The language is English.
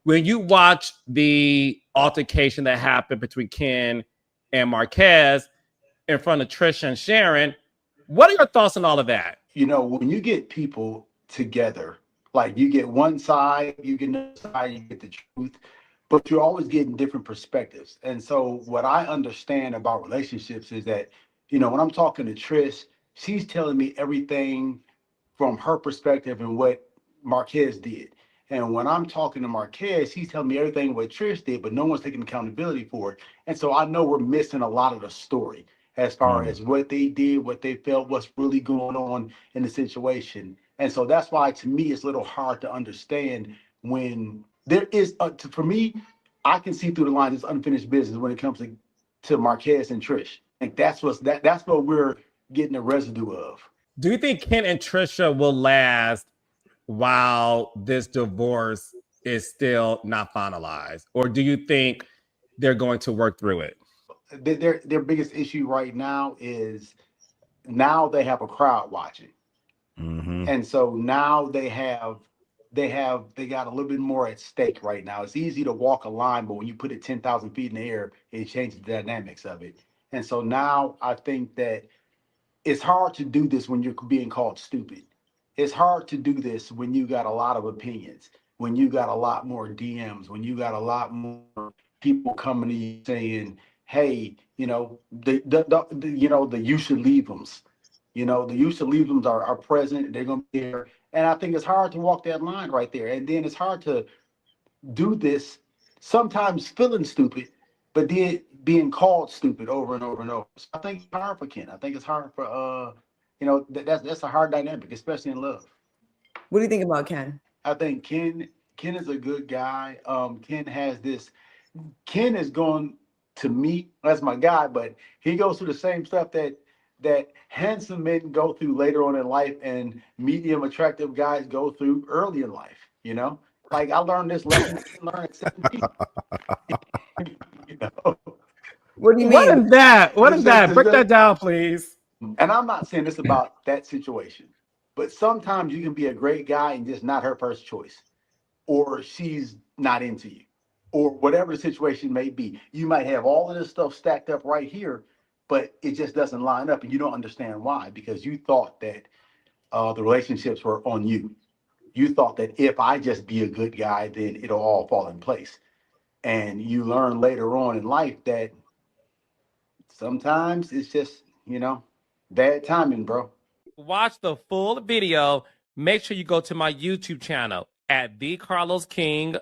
when you watch the altercation that happened between Ken and Marquez in front of Trisha and Sharon, what are your thoughts on all of that? You know, when you get people together, like you get one side, you get another side, you get the truth, but you're always getting different perspectives. And so, what I understand about relationships is that, you know, when I'm talking to Trish, she's telling me everything from her perspective and what Marquez did. And when I'm talking to Marquez, he's telling me everything what Trish did, but no one's taking accountability for it. And so I know we're missing a lot of the story as far as what they did, what they felt, what's really going on in the situation. And so that's why, to me, it's a little hard to understand when there is, for me, I can see through the lines, it's unfinished business when it comes to Marquez and Trish. Like that's what we're getting the residue of. Do you think Ken and Trisha will last while this divorce is still not finalized? Or do you think they're going to work through it? Their biggest issue right now is now they have a crowd watching, and so now they got a little bit more at stake right now. It's easy to walk a line, but when you put it 10,000 feet in the air, it changes the dynamics of it. And so now I think that it's hard to do this when you're being called stupid. It's hard to do this when you got a lot of opinions, when you got a lot more DMs, when you got a lot more people coming to you saying, "Hey, you know, the you should leave them." You know, the you should leave them are present. They're gonna be there, and I think it's hard to walk that line right there. And then it's hard to do this, sometimes feeling stupid, but then being called stupid over and over and over. So I think it's hard for Ken. I think it's hard for that's a hard dynamic, especially in love. What do you think about Ken? I think Ken is a good guy. Ken has this. Ken is going to meet. That's my guy, but he goes through the same stuff that handsome men go through later on in life, and medium attractive guys go through early in life. You know, like I learned this lesson. Learn at 17. You know, What do you What mean? is that? What is that? Break It's- that down, please. and I'm not saying this about that situation, but sometimes you can be a great guy and just not her first choice, or she's not into you, or whatever the situation may be. You might have all of this stuff stacked up right here, but it just doesn't line up, and you don't understand why, because you thought that the relationships were on you. You thought that if I just be a good guy, then it'll all fall in place. And you learn later on in life that sometimes it's just, bad timing, bro. Watch the full video. Make sure you go to my YouTube channel at the Carlos King _